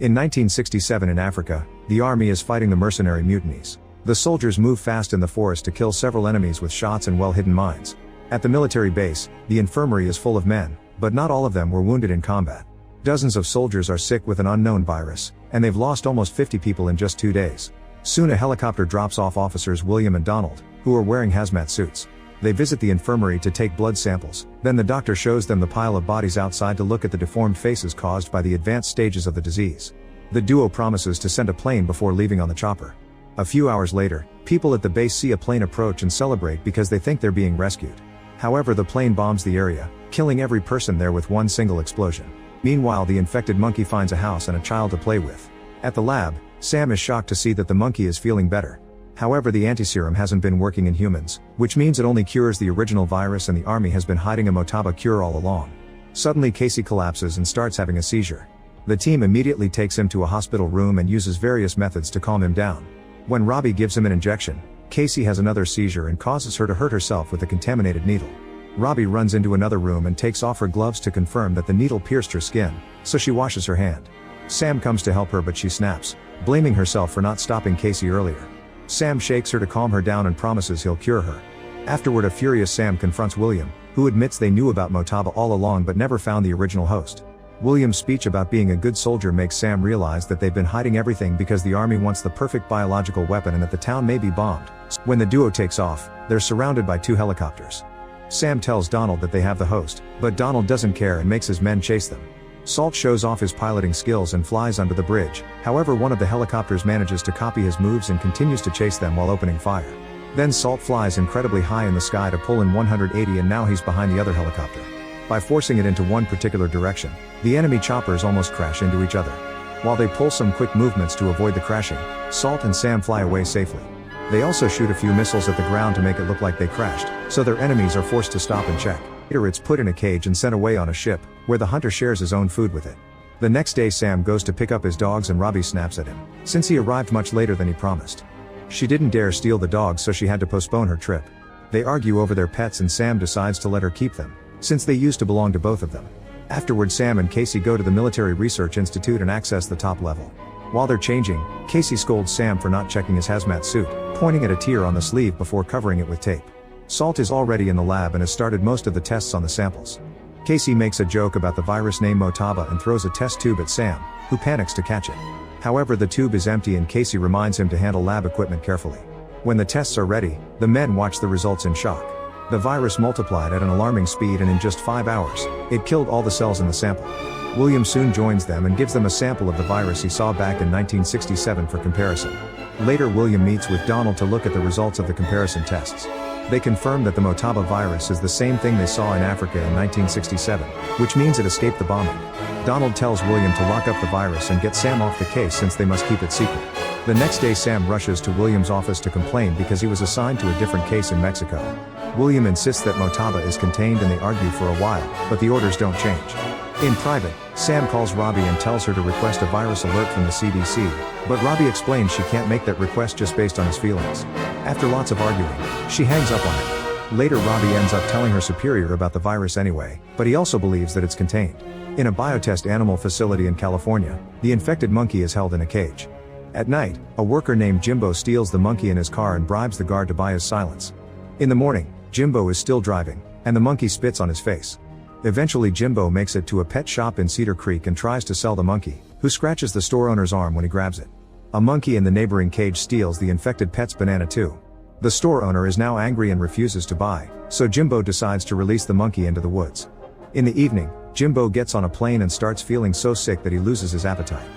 In 1967 in Africa, the army is fighting the mercenary mutinies. The soldiers move fast in the forest to kill several enemies with shots and well-hidden mines. At the military base, the infirmary is full of men, but not all of them were wounded in combat. Dozens of soldiers are sick with an unknown virus, and they've lost almost 50 people in just 2 days. Soon a helicopter drops off officers William and Donald, who are wearing hazmat suits. They visit the infirmary to take blood samples, then the doctor shows them the pile of bodies outside to look at the deformed faces caused by the advanced stages of the disease. The duo promises to send a plane before leaving on the chopper. A few hours later, people at the base see a plane approach and celebrate because they think they're being rescued. However, the plane bombs the area, killing every person there with one single explosion. Meanwhile, the infected monkey finds a house and a child to play with. At the lab, Sam is shocked to see that the monkey is feeling better. However, the antiserum hasn't been working in humans, which means it only cures the original virus, and the army has been hiding a Motaba cure all along. Suddenly Casey collapses and starts having a seizure. The team immediately takes him to a hospital room and uses various methods to calm him down. When Robbie gives him an injection, Casey has another seizure and causes her to hurt herself with a contaminated needle. Robbie runs into another room and takes off her gloves to confirm that the needle pierced her skin, so she washes her hand. Sam comes to help her, but she snaps, blaming herself for not stopping Casey earlier. Sam shakes her to calm her down and promises he'll cure her. Afterward, a furious Sam confronts William, who admits they knew about Motaba all along but never found the original host. William's speech about being a good soldier makes Sam realize that they've been hiding everything because the army wants the perfect biological weapon and that the town may be bombed. When the duo takes off, they're surrounded by 2 helicopters. Sam tells Donald that they have the host, but Donald doesn't care and makes his men chase them. Salt shows off his piloting skills and flies under the bridge. However, one of the helicopters manages to copy his moves and continues to chase them while opening fire. Then Salt flies incredibly high in the sky to pull in 180, and now he's behind the other helicopter. By forcing it into one particular direction, the enemy choppers almost crash into each other. While they pull some quick movements to avoid the crashing, Salt and Sam fly away safely. They also shoot a few missiles at the ground to make it look like they crashed, so their enemies are forced to stop and check. Later it's put in a cage and sent away on a ship, where the hunter shares his own food with it. The next day Sam goes to pick up his dogs and Robbie snaps at him, since he arrived much later than he promised. She didn't dare steal the dogs, so she had to postpone her trip. They argue over their pets and Sam decides to let her keep them, since they used to belong to both of them. Afterward, Sam and Casey go to the Military Research Institute and access the top level. While they're changing, Casey scolds Sam for not checking his hazmat suit, pointing at a tear on the sleeve before covering it with tape. Salt is already in the lab and has started most of the tests on the samples. Casey makes a joke about the virus named Motaba and throws a test tube at Sam, who panics to catch it. However, the tube is empty and Casey reminds him to handle lab equipment carefully. When the tests are ready, the men watch the results in shock. The virus multiplied at an alarming speed, and in just 5 hours, it killed all the cells in the sample. William soon joins them and gives them a sample of the virus he saw back in 1967 for comparison. Later, William meets with Donald to look at the results of the comparison tests. They confirm that the Motaba virus is the same thing they saw in Africa in 1967, which means it escaped the bombing. Donald tells William to lock up the virus and get Sam off the case since they must keep it secret. The next day Sam rushes to William's office to complain because he was assigned to a different case in Mexico. William insists that Motaba is contained and they argue for a while, but the orders don't change. In private, Sam calls Robbie and tells her to request a virus alert from the CDC, but Robbie explains she can't make that request just based on his feelings. After lots of arguing, she hangs up on him. Later, Robbie ends up telling her superior about the virus anyway, but he also believes that it's contained. In a biotest animal facility in California, the infected monkey is held in a cage. At night, a worker named Jimbo steals the monkey in his car and bribes the guard to buy his silence. In the morning, Jimbo is still driving, and the monkey spits on his face. Eventually, Jimbo makes it to a pet shop in Cedar Creek and tries to sell the monkey, who scratches the store owner's arm when he grabs it. A monkey in the neighboring cage steals the infected pet's banana too. The store owner is now angry and refuses to buy, so Jimbo decides to release the monkey into the woods. In the evening, Jimbo gets on a plane and starts feeling so sick that he loses his appetite.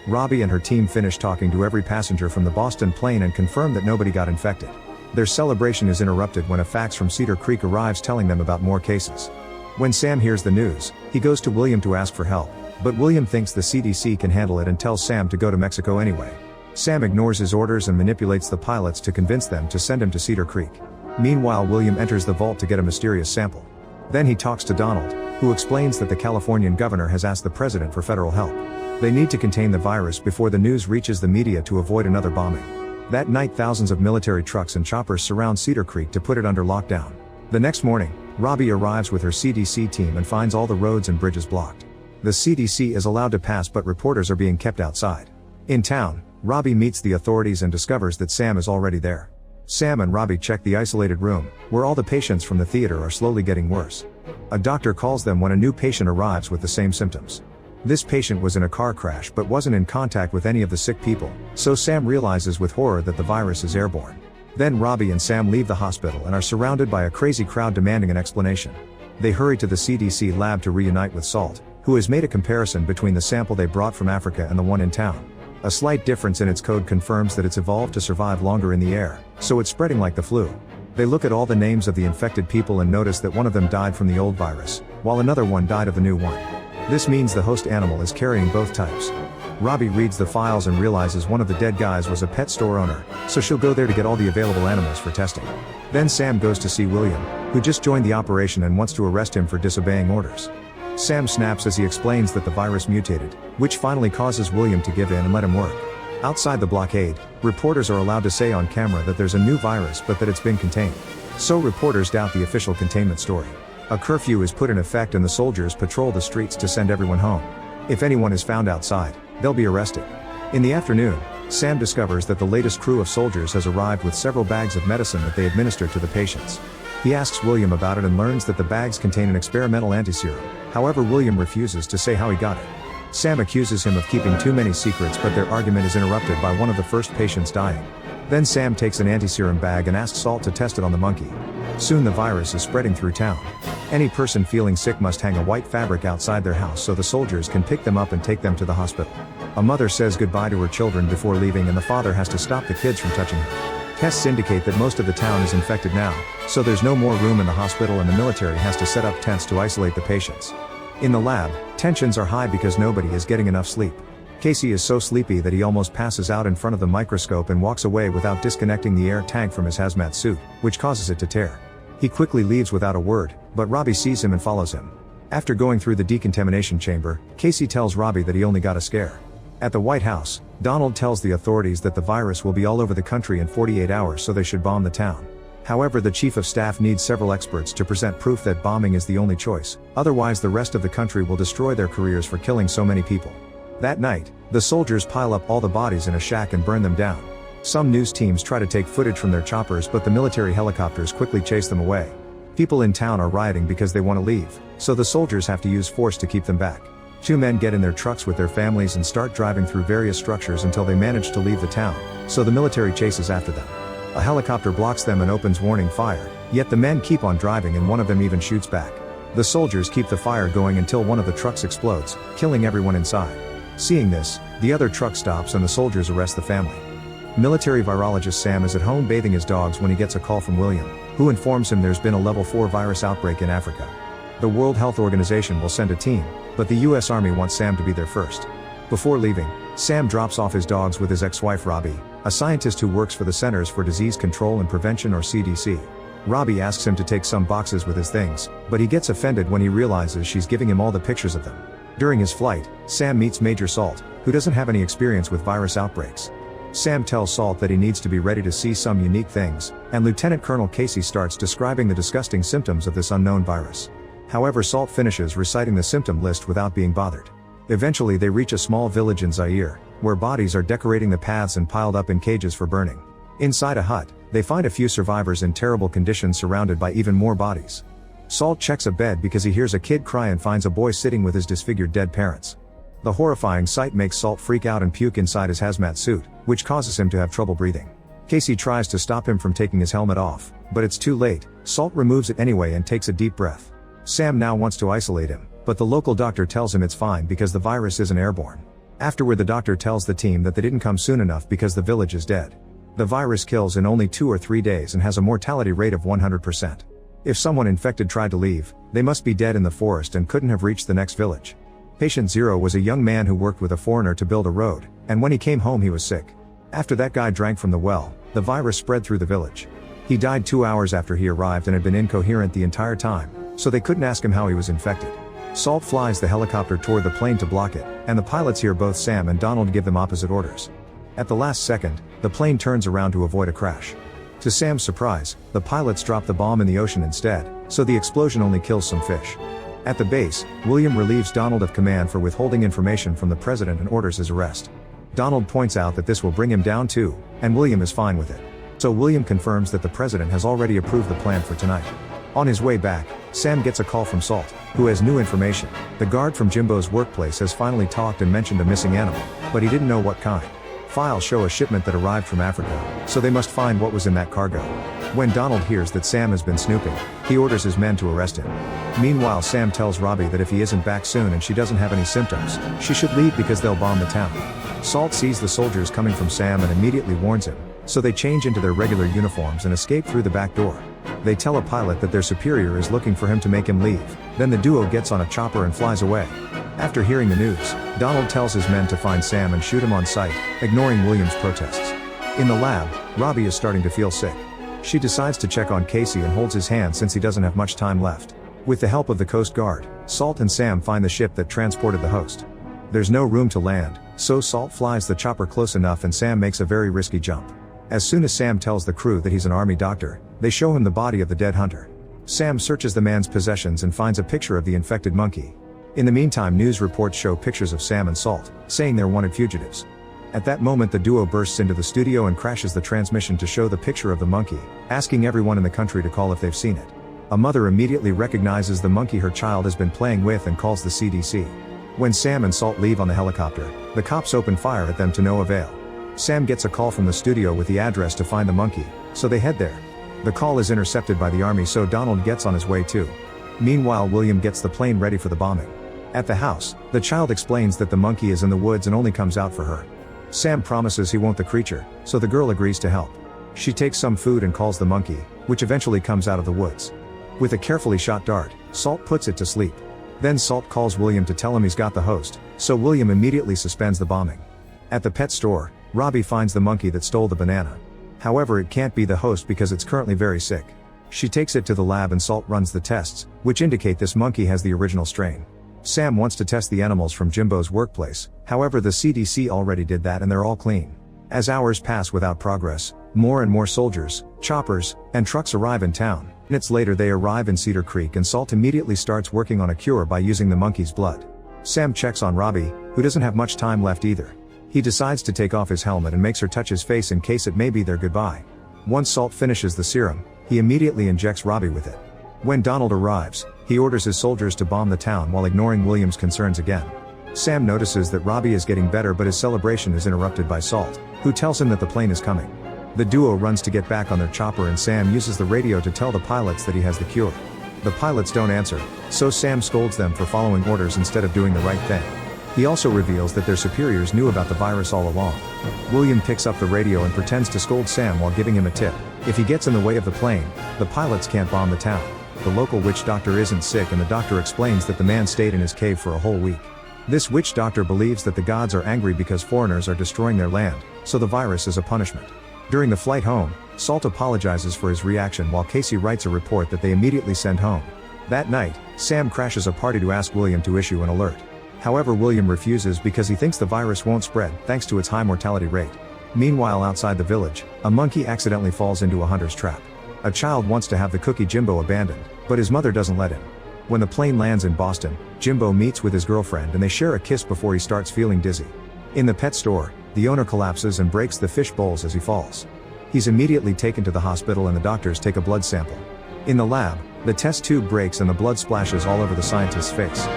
Robbie and her team finish talking to every passenger from the Boston plane and confirm that nobody got infected. Their celebration is interrupted when a fax from Cedar Creek arrives telling them about more cases. When Sam hears the news, he goes to William to ask for help, but William thinks the CDC can handle it and tells Sam to go to Mexico anyway. Sam ignores his orders and manipulates the pilots to convince them to send him to Cedar Creek. Meanwhile, William enters the vault to get a mysterious sample. Then he talks to Donald, who explains that the Californian governor has asked the president for federal help. They need to contain the virus before the news reaches the media to avoid another bombing. That night, thousands of military trucks and choppers surround Cedar Creek to put it under lockdown. The next morning, Robbie arrives with her CDC team and finds all the roads and bridges blocked. The CDC is allowed to pass, but reporters are being kept outside. In town, Robbie meets the authorities and discovers that Sam is already there. Sam and Robbie check the isolated room, where all the patients from the theater are slowly getting worse. A doctor calls them when a new patient arrives with the same symptoms. This patient was in a car crash but wasn't in contact with any of the sick people, so Sam realizes with horror that the virus is airborne. Then Robbie and Sam leave the hospital and are surrounded by a crazy crowd demanding an explanation. They hurry to the CDC lab to reunite with Salt, who has made a comparison between the sample they brought from Africa and the one in town. A slight difference in its code confirms that it's evolved to survive longer in the air, so it's spreading like the flu. They look at all the names of the infected people and notice that one of them died from the old virus, while another one died of the new one. This means the host animal is carrying both types. Robbie reads the files and realizes one of the dead guys was a pet store owner, so she'll go there to get all the available animals for testing. Then Sam goes to see William, who just joined the operation and wants to arrest him for disobeying orders. Sam snaps as he explains that the virus mutated, which finally causes William to give in and let him work. Outside the blockade, reporters are allowed to say on camera that there's a new virus but that it's been contained. So reporters doubt the official containment story. A curfew is put in effect and the soldiers patrol the streets to send everyone home. If anyone is found outside, they'll be arrested. In the afternoon, Sam discovers that the latest crew of soldiers has arrived with several bags of medicine that they administer to the patients. He asks William about it and learns that the bags contain an experimental antiserum. However, William refuses to say how he got it. Sam accuses him of keeping too many secrets, but their argument is interrupted by one of the first patients dying. Then Sam takes an antiserum bag and asks Salt to test it on the monkey. Soon the virus is spreading through town. Any person feeling sick must hang a white fabric outside their house so the soldiers can pick them up and take them to the hospital. A mother says goodbye to her children before leaving and the father has to stop the kids from touching her. Tests indicate that most of the town is infected now, so there's no more room in the hospital and the military has to set up tents to isolate the patients. In the lab, tensions are high because nobody is getting enough sleep. Casey is so sleepy that he almost passes out in front of the microscope and walks away without disconnecting the air tank from his hazmat suit, which causes it to tear. He quickly leaves without a word, but Robbie sees him and follows him. After going through the decontamination chamber, Casey tells Robbie that he only got a scare. At the White House, Donald tells the authorities that the virus will be all over the country in 48 hours, so they should bomb the town. However, the chief of staff needs several experts to present proof that bombing is the only choice, otherwise the rest of the country will destroy their careers for killing so many people. That night, the soldiers pile up all the bodies in a shack and burn them down. Some news teams try to take footage from their choppers, but the military helicopters quickly chase them away. People in town are rioting because they want to leave, so the soldiers have to use force to keep them back. Two men get in their trucks with their families and start driving through various structures until they manage to leave the town, so the military chases after them. A helicopter blocks them and opens warning fire, yet the men keep on driving and one of them even shoots back. The soldiers keep the fire going until one of the trucks explodes, killing everyone inside. Seeing this, the other truck stops and the soldiers arrest the family. Military virologist Sam is at home bathing his dogs when he gets a call from William, who informs him there's been a level 4 virus outbreak in Africa. The World Health Organization will send a team, but the US Army wants Sam to be there first. Before leaving, Sam drops off his dogs with his ex-wife Robbie, a scientist who works for the Centers for Disease Control and Prevention or CDC. Robbie asks him to take some boxes with his things, but he gets offended when he realizes she's giving him all the pictures of them. During his flight, Sam meets Major Salt, who doesn't have any experience with virus outbreaks. Sam tells Salt that he needs to be ready to see some unique things, and Lieutenant Colonel Casey starts describing the disgusting symptoms of this unknown virus. However, Salt finishes reciting the symptom list without being bothered. Eventually they reach a small village in Zaire, where bodies are decorating the paths and piled up in cages for burning. Inside a hut, they find a few survivors in terrible conditions surrounded by even more bodies. Salt checks a bed because he hears a kid cry and finds a boy sitting with his disfigured dead parents. The horrifying sight makes Salt freak out and puke inside his hazmat suit, which causes him to have trouble breathing. Casey tries to stop him from taking his helmet off, but it's too late. Salt removes it anyway and takes a deep breath. Sam now wants to isolate him, but the local doctor tells him it's fine because the virus isn't airborne. Afterward, the doctor tells the team that they didn't come soon enough because the village is dead. The virus kills in only 2 or 3 days and has a mortality rate of 100%. If someone infected tried to leave, they must be dead in the forest and couldn't have reached the next village. Patient 0 was a young man who worked with a foreigner to build a road, and when he came home he was sick. After that guy drank from the well, the virus spread through the village. He died 2 hours after he arrived and had been incoherent the entire time, so they couldn't ask him how he was infected. Salt flies the helicopter toward the plane to block it, and the pilots hear both Sam and Donald give them opposite orders. At the last second, the plane turns around to avoid a crash. To Sam's surprise, the pilots drop the bomb in the ocean instead, so the explosion only kills some fish. At the base, William relieves Donald of command for withholding information from the president and orders his arrest. Donald points out that this will bring him down too, and William is fine with it. So William confirms that the president has already approved the plan for tonight. On his way back, Sam gets a call from Salt, who has new information. The guard from Jimbo's workplace has finally talked and mentioned a missing animal, but he didn't know what kind. Files show a shipment that arrived from Africa, so they must find what was in that cargo. When Donald hears that Sam has been snooping, he orders his men to arrest him. Meanwhile, Sam tells Robbie that if he isn't back soon and she doesn't have any symptoms, she should leave because they'll bomb the town. Salt sees the soldiers coming from Sam and immediately warns him, so they change into their regular uniforms and escape through the back door. They tell a pilot that their superior is looking for him to make him leave, then the duo gets on a chopper and flies away. After hearing the news, Donald tells his men to find Sam and shoot him on sight, ignoring William's protests. In the lab, Robbie is starting to feel sick. She decides to check on Casey and holds his hand since he doesn't have much time left. With the help of the Coast Guard, Salt and Sam find the ship that transported the host. There's no room to land, so Salt flies the chopper close enough and Sam makes a very risky jump. As soon as Sam tells the crew that he's an army doctor, they show him the body of the dead hunter. Sam searches the man's possessions and finds a picture of the infected monkey. In the meantime, news reports show pictures of Sam and Salt, saying they're wanted fugitives. At that moment, the duo bursts into the studio and crashes the transmission to show the picture of the monkey, asking everyone in the country to call if they've seen it. A mother immediately recognizes the monkey her child has been playing with and calls the CDC. When Sam and Salt leave on the helicopter, the cops open fire at them to no avail. Sam gets a call from the studio with the address to find the monkey, so they head there. The call is intercepted by the army, so Donald gets on his way too. Meanwhile, William gets the plane ready for the bombing. At the house, the child explains that the monkey is in the woods and only comes out for her. Sam promises he won't the creature, so the girl agrees to help. She takes some food and calls the monkey, which eventually comes out of the woods. With a carefully shot dart, Salt puts it to sleep. Then Salt calls William to tell him he's got the host, so William immediately suspends the bombing. At the pet store, Robbie finds the monkey that stole the banana. However, it can't be the host because it's currently very sick. She takes it to the lab and Salt runs the tests, which indicate this monkey has the original strain. Sam wants to test the animals from Jimbo's workplace, however the CDC already did that and they're all clean. As hours pass without progress, more and more soldiers, choppers, and trucks arrive in town. Minutes later they arrive in Cedar Creek and Salt immediately starts working on a cure by using the monkey's blood. Sam checks on Robbie, who doesn't have much time left either. He decides to take off his helmet and makes her touch his face in case it may be their goodbye. Once Salt finishes the serum, he immediately injects Robbie with it. When Donald arrives, he orders his soldiers to bomb the town while ignoring William's concerns again. Sam notices that Robbie is getting better, but his celebration is interrupted by Salt, who tells him that the plane is coming. The duo runs to get back on their chopper and Sam uses the radio to tell the pilots that he has the cure. The pilots don't answer, so Sam scolds them for following orders instead of doing the right thing. He also reveals that their superiors knew about the virus all along. William picks up the radio and pretends to scold Sam while giving him a tip. If he gets in the way of the plane, the pilots can't bomb the town. The local witch doctor isn't sick and the doctor explains that the man stayed in his cave for a whole week. This witch doctor believes that the gods are angry because foreigners are destroying their land, so the virus is a punishment. During the flight home, Salt apologizes for his reaction while Casey writes a report that they immediately send home. That night, Sam crashes a party to ask William to issue an alert. However, William refuses because he thinks the virus won't spread thanks to its high mortality rate. Meanwhile, outside the village, a monkey accidentally falls into a hunter's trap. A child wants to have the cookie Jimbo abandoned, but his mother doesn't let him. When the plane lands in Boston, Jimbo meets with his girlfriend and they share a kiss before he starts feeling dizzy. In the pet store, the owner collapses and breaks the fish bowls as he falls. He's immediately taken to the hospital and the doctors take a blood sample. In the lab, the test tube breaks and the blood splashes all over the scientist's face.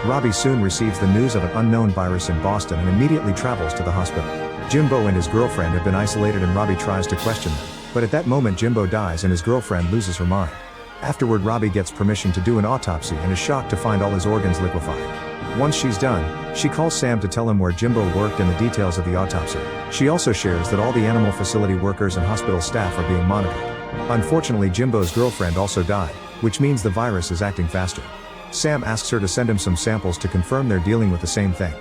Robbie soon receives the news of an unknown virus in Boston and immediately travels to the hospital. Jimbo and his girlfriend have been isolated and Robbie tries to question them, but at that moment Jimbo dies and his girlfriend loses her mind. Afterward, Robbie gets permission to do an autopsy and is shocked to find all his organs liquefied. Once she's done, she calls Sam to tell him where Jimbo worked and the details of the autopsy. She also shares that all the animal facility workers and hospital staff are being monitored. Unfortunately, Jimbo's girlfriend also died, which means the virus is acting faster. Sam asks her to send him some samples to confirm they're dealing with the same thing.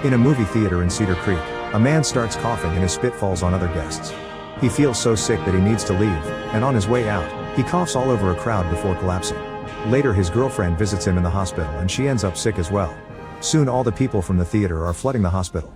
In a movie theater in Cedar Creek, a man starts coughing and his spit falls on other guests. He feels so sick that he needs to leave, and on his way out, he coughs all over a crowd before collapsing. Later, his girlfriend visits him in the hospital and she ends up sick as well. Soon all the people from the theater are flooding the hospital.